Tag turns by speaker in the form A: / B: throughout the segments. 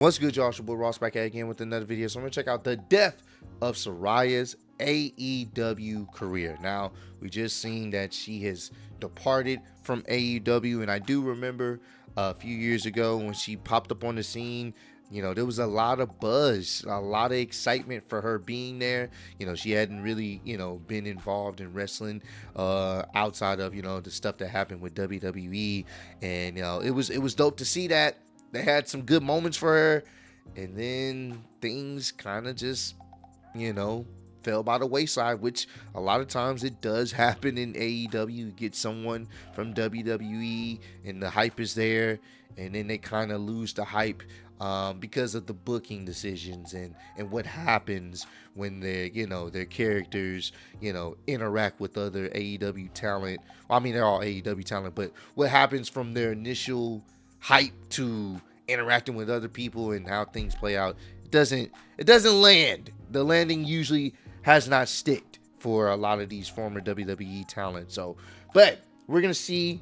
A: What's good, y'all? It's your boy Ross back at again with another video. So I'm gonna check out the death of Saraya'S AEW career. Now, we just seen that she has departed from AEW, and I do remember a few years ago when she popped up on the scene. You know, there was a lot of buzz, a lot of excitement for her being there. You know, she hadn't really, been involved in wrestling outside of, the stuff that happened with WWE. And, it was dope to see that. They had some good moments for her. And then things kind of just, fell by the wayside, which a lot of times it does happen in AEW. You get someone from WWE and the hype is there, and then they kind of lose the hype because of the booking decisions and what happens when their characters, interact with other AEW talent. Well, I mean, they're all AEW talent, but what happens from their initial hype to interacting with other people and how things play out, it doesn't land. The landing usually has not sticked for a lot of these former WWE talent. So, but we're gonna see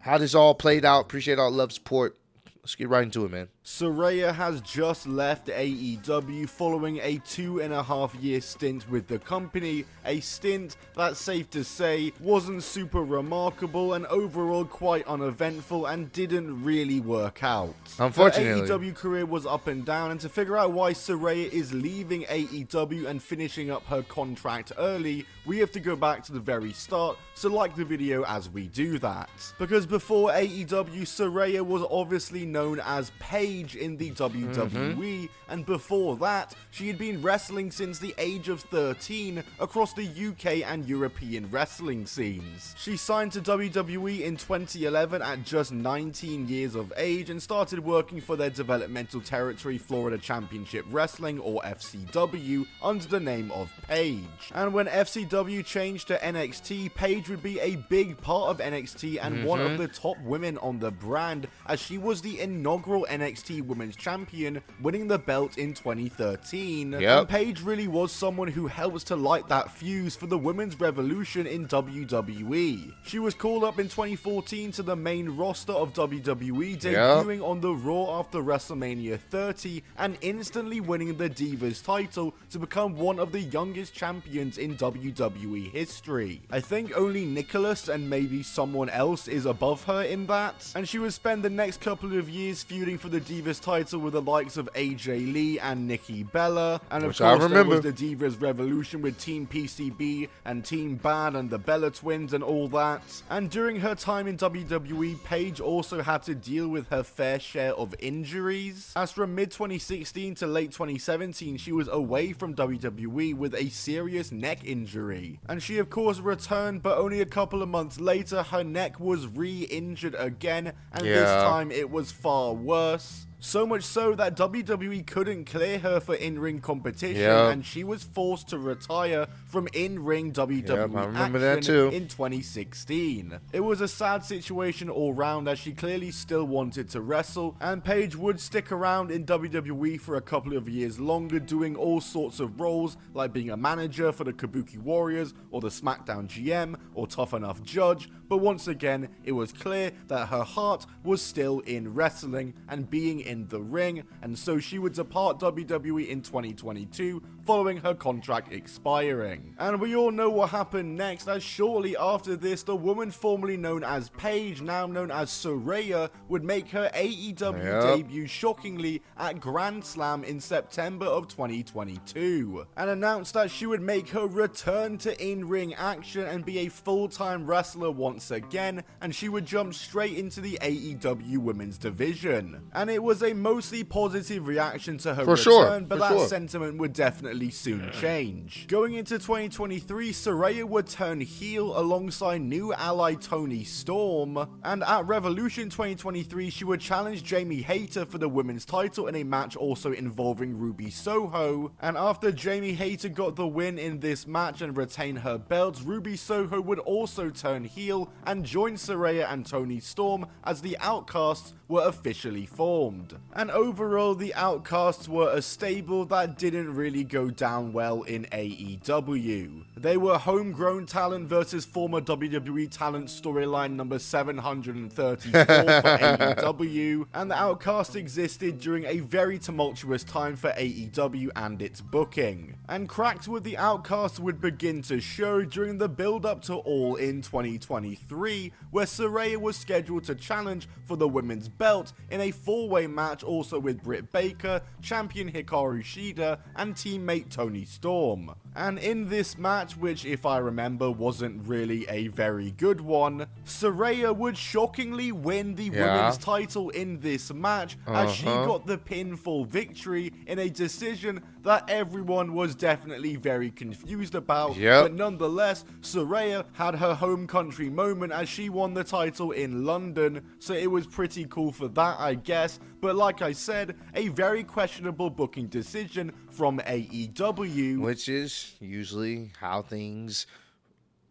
A: how this all played out. Appreciate all the love, support. Let's get right into it, man.
B: Saraya has just left AEW following a 2.5-year stint with the company, a stint that, safe to say, wasn't super remarkable and overall quite uneventful and didn't really work out.
A: Unfortunately.
B: Her AEW career was up and down, and to figure out why Saraya is leaving AEW and finishing up her contract early, we have to go back to the very start, so like the video as we do that. Because before AEW, Saraya was obviously known as Paige in the WWE, and before that, she had been wrestling since the age of 13 across the UK and European wrestling scenes. She signed to WWE in 2011 at just 19 years of age and started working for their developmental territory Florida Championship Wrestling, or FCW, under the name of Paige. And when FCW changed to NXT, Paige would be a big part of NXT and one of the top women on the brand, as she was the inaugural NXT Women's Champion, winning the belt in 2013. And Paige really was someone who helps to light that fuse for the women's revolution in WWE. She was called up in 2014 to the main roster of WWE, debuting on the Raw after WrestleMania 30 and instantly winning the Divas title to become one of the youngest champions in WWE history. I think only Nicholas and maybe someone else is above her in that, and she would spend the next couple of years feuding for the Divas title with the likes of AJ Lee and Nikki Bella, and of course there was the Divas Revolution with Team PCB and Team Bad and the Bella Twins and all that. And during her time in WWE, Paige also had to deal with her fair share of injuries, as from mid-2016 to late 2017 she was away from WWE with a serious neck injury, and she of course returned, but only a couple of months later her neck was re-injured again, and this time it was far worse. So much so that WWE couldn't clear her for in-ring competition, and she was forced to retire from in-ring WWE action in 2016. It was a sad situation all round, as she clearly still wanted to wrestle, and Paige would stick around in WWE for a couple of years longer, doing all sorts of roles like being a manager for the Kabuki Warriors or the SmackDown GM or Tough Enough Judge, but once again it was clear that her heart was still in wrestling and being in the ring, and so she would depart WWE in 2022 following her contract expiring. And we all know what happened next, as shortly after this the woman formerly known as Paige, now known as Saraya, would make her AEW debut shockingly at Grand Slam in September of 2022, and announced that she would make her return to in-ring action and be a full-time wrestler once again, and she would jump straight into the AEW women's division. And it was a mostly positive reaction to her return, but that sentiment would definitely soon change. Going into 2023, Saraya would turn heel alongside new ally Toni Storm, and at Revolution 2023 she would challenge Jamie Hayter for the women's title in a match also involving Ruby Soho, and after Jamie Hayter got the win in this match and retained her belt, Ruby Soho would also turn heel and join Saraya and Toni Storm as the Outcasts were officially formed. squad. And overall, the Outcasts were a stable that didn't really go down well in AEW. They were homegrown talent versus former WWE talent storyline number 734 for AEW, and the Outcasts existed during a very tumultuous time for AEW and its booking. And cracks with the Outcasts would begin to show during the build-up to All In 2023, where Saraya was scheduled to challenge for the women's belt in a four-way match also with Britt Baker, champion Hikaru Shida, and teammate Toni Storm. And in this match, which if I remember wasn't really a very good one, Saraya would shockingly win the women's title in this match as she got the pinfall victory in a decision that everyone was definitely very confused about, but nonetheless, Saraya had her home country moment as she won the title in London, so it was pretty cool for that, I guess. But like I said, a very questionable booking decision from AEW,
A: which is usually how things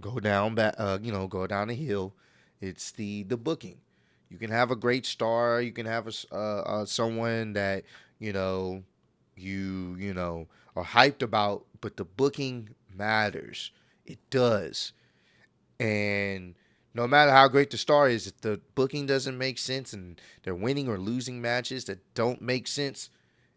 A: go down, go down the hill. It's the booking. You can have a great star, you can have someone that you are hyped about, but the booking matters. It does. And no matter how great the star is, if the booking doesn't make sense and they're winning or losing matches that don't make sense,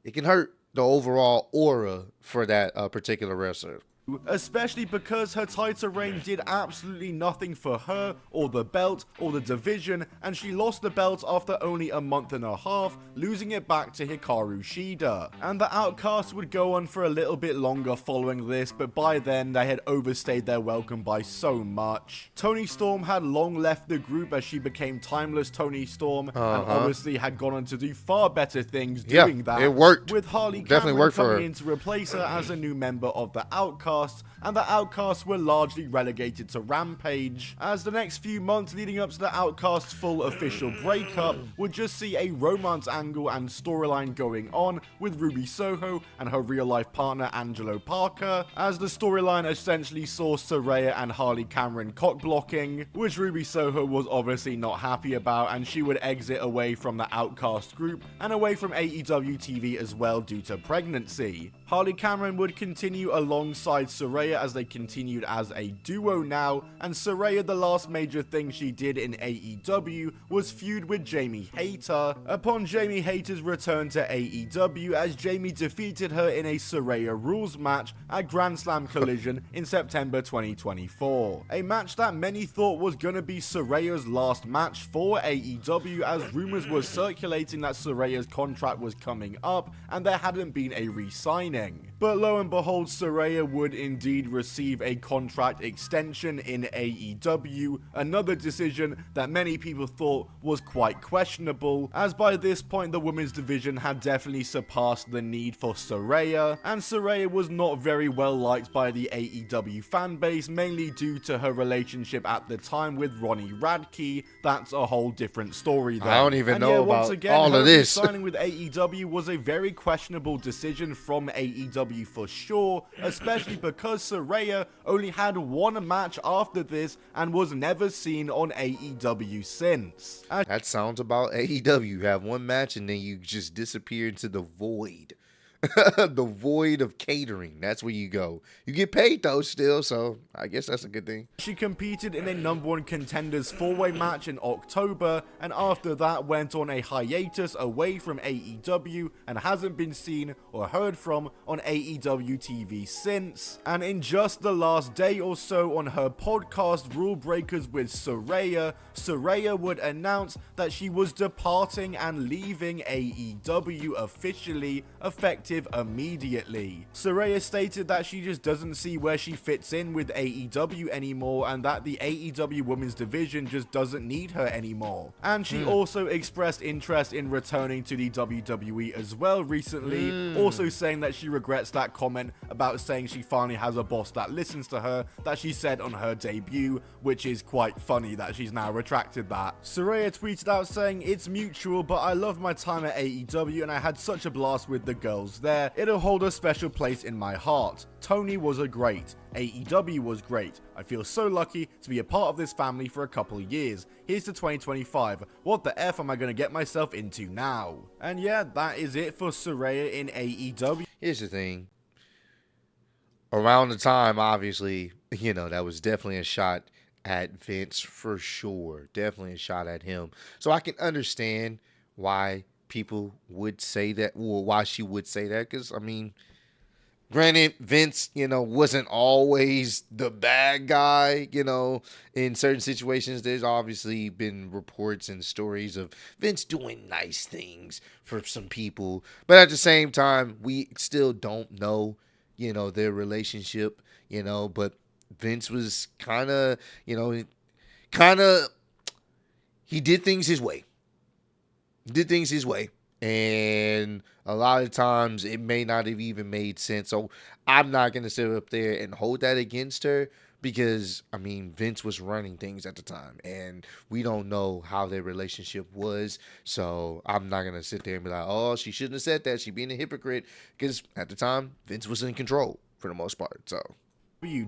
A: it can hurt the overall aura for that particular wrestler.
B: Especially because her title reign did absolutely nothing for her, or the belt, or the division, and she lost the belt after only a month and a half, losing it back to Hikaru Shida. And the Outcasts would go on for a little bit longer following this, but by then they had overstayed their welcome by so much. Toni Storm had long left the group as she became Timeless Toni Storm, and obviously had gone on to do far better things doing that.
A: It worked.
B: With Harley Cameron coming in to replace her as a new member of the Outcasts, and the Outcasts were largely relegated to Rampage, as the next few months leading up to the Outcasts' full official breakup would just see a romance angle and storyline going on with Ruby Soho and her real-life partner Angelo Parker, as the storyline essentially saw Saraya and Harley Cameron cock-blocking, which Ruby Soho was obviously not happy about, and she would exit away from the Outcast group and away from AEW TV as well due to pregnancy. Harley Cameron would continue alongside Saraya as they continued as a duo now, and Saraya, the last major thing she did in AEW was feud with Jamie Hayter upon Jamie Hayter's return to AEW, as Jamie defeated her in a Saraya Rules match at Grand Slam Collision in September 2024. A match that many thought was gonna be Saraya's last match for AEW, as rumors were circulating that Saraya's contract was coming up and there hadn't been a re-signing. But lo and behold, Saraya would indeed receive a contract extension in AEW, another decision that many people thought was quite questionable, as by this point the women's division had definitely surpassed the need for Saraya, and Saraya was not very well liked by the AEW fanbase, mainly due to her relationship at the time with Ronnie Radke. That's a whole different story though.
A: I don't even know about
B: once again,
A: all of this.
B: Signing with AEW was a very questionable decision from AEW for sure, especially because Saraya only had one match after this and was never seen on AEW since.
A: That sounds about AEW. You have one match and then you just disappear into the void. The void of catering. That's where you go. You get paid though still, so I guess that's a good thing.
B: She competed in a number one contenders four-way match in October, and after that went on a hiatus away from AEW and hasn't been seen or heard from on AEW TV since. And in just the last day or so on her podcast Rule Breakers with Saraya, Saraya would announce that she was departing and leaving AEW officially, effective immediately. Saraya stated that she just doesn't see where she fits in with AEW anymore, and that the AEW women's division just doesn't need her anymore. And she also expressed interest in returning to the WWE as well recently, also saying that she regrets that comment about saying she finally has a boss that listens to her that she said on her debut, which is quite funny that she's now retracted that. Saraya tweeted out saying, "It's mutual, but I love my time at AEW and I had such a blast with the girls was there, it'll hold a special place in my heart. Tony was a great. AEW was great. I feel so lucky to be a part of this family for a couple of years. Here's to 2025. What the F am I going to get myself into now? And yeah, that is it for Saraya in AEW.
A: Here's the thing. Around the time, obviously, that was definitely a shot at Vince for sure. Definitely a shot at him. So I can understand why people would say that, or why she would say that, because, granted, Vince, wasn't always the bad guy, in certain situations. There's obviously been reports and stories of Vince doing nice things for some people. But at the same time, we still don't know, their relationship, but Vince was kind of, he did things his way. And a lot of times it may not have even made sense. So I'm not going to sit up there and hold that against her because, Vince was running things at the time. And we don't know how their relationship was. So I'm not going to sit there and be like, oh, she shouldn't have said that. She being a hypocrite. Because at the time, Vince was in control for the most part. So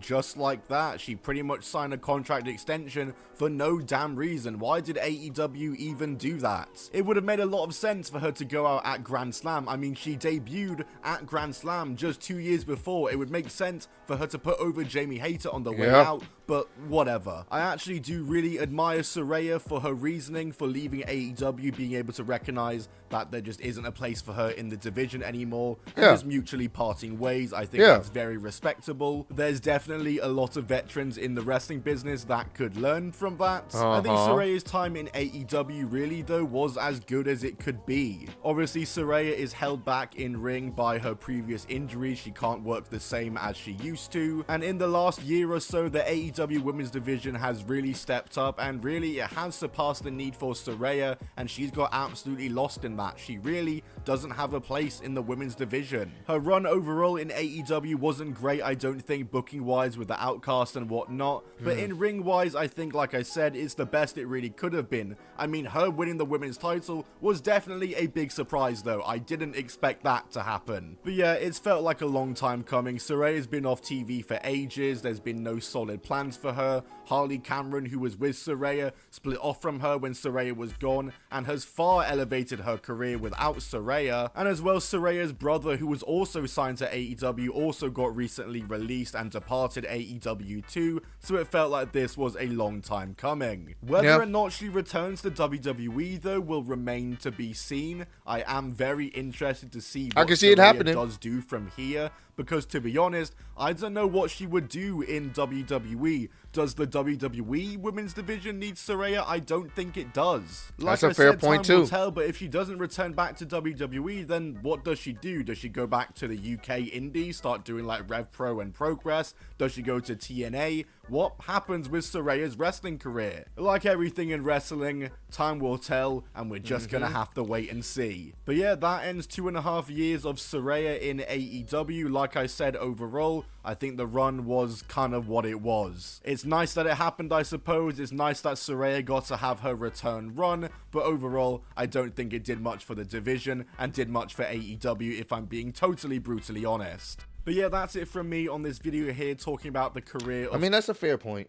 B: just like that, she pretty much signed a contract extension for no damn reason. Why did AEW even do that? It would have made a lot of sense for her to go out at Grand Slam. She debuted at Grand Slam just 2 years before. It would make sense for her to put over Jamie Hayter on the way out, but whatever. I actually do really admire Saraya for her reasoning for leaving AEW, being able to recognize that there just isn't a place for her in the division anymore, and just mutually parting ways. I think that's very respectable. There's definitely a lot of veterans in the wrestling business that could learn from that. I think Saraya's time in AEW really, though, was as good as it could be. Obviously, Saraya is held back in ring by her previous injuries. She can't work the same as she used to, and in the last year or so, the AEW women's division has really stepped up, and really it has surpassed the need for Saraya, and she's got absolutely lost in that. She really doesn't have a place in the women's division. Her run overall in AEW wasn't great, I don't think, booking wise with the Outcasts and whatnot, but in ring wise, I think, like I said, it's the best it really could have been. Her winning the women's title was definitely a big surprise though. I didn't expect that to happen. But yeah, it's felt like a long time coming. Saraya's been off TV for ages. There's been no solid plans for her. Harley Cameron, who was with Saraya, split off from her when Saraya was gone and has far elevated her career without Saraya. And as well, Saraya's brother, who was also signed to AEW, also got recently released and departed AEW too, so it felt like this was a long time coming. Whether or not she returns to WWE though will remain to be seen. I am very interested to see what Saraya does do from here, because to be honest, I don't know what she would do in WWE. Does the WWE women's division need Saraya? I don't think it does.
A: That's a fair point too.
B: Time will tell, but if she doesn't return back to WWE, then what does she do? Does she go back to the UK Indies, start doing like Rev Pro and Progress? Does she go to TNA? What happens with Saraya's wrestling career? Like everything in wrestling, time will tell, and we're just gonna have to wait and see. But yeah, that ends 2.5 years of Saraya in AEW. Like I said, overall, I think the run was kind of what it was. It's nice that it happened, I suppose. It's nice that Saraya got to have her return run, but overall, I don't think it did much for the division and did much for AEW, if I'm being totally brutally honest. But yeah, that's it from me on this video here, talking about the career of...
A: that's a fair point.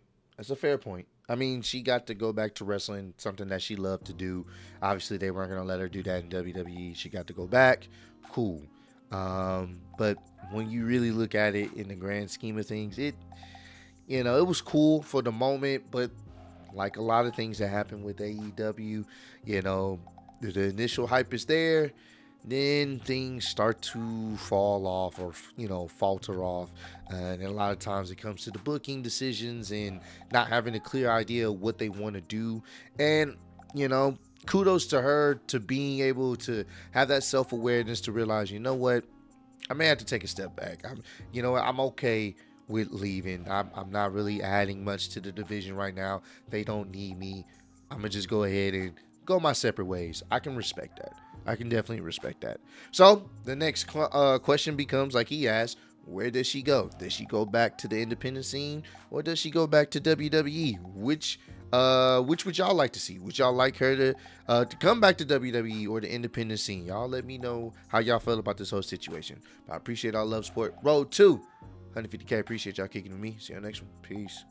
A: She got to go back to wrestling, something that she loved to do. Obviously, they weren't going to let her do that in WWE. She got to go back. Cool. But when you really look at it in the grand scheme of things, it was cool for the moment, but like a lot of things that happen with AEW, the initial hype is there, then things start to fall off or, falter off. And a lot of times it comes to the booking decisions and not having a clear idea of what they want to do. And, kudos to her to being able to have that self-awareness to realize, you know what, I may have to take a step back. I'm okay with leaving. I'm not really adding much to the division right now. They don't need me. I'm going to just go ahead and go my separate ways. I can respect that. I can definitely respect that. So the next question becomes, like he asked, where does she go? Does she go back to the independent scene, or does she go back to WWE? Which Which would y'all like to see? Would y'all like her to come back to WWE or the independent scene? Y'all let me know how y'all feel about this whole situation. But I appreciate all love, support. Road to 150K. Appreciate y'all kicking with me. See you on the next one. Peace.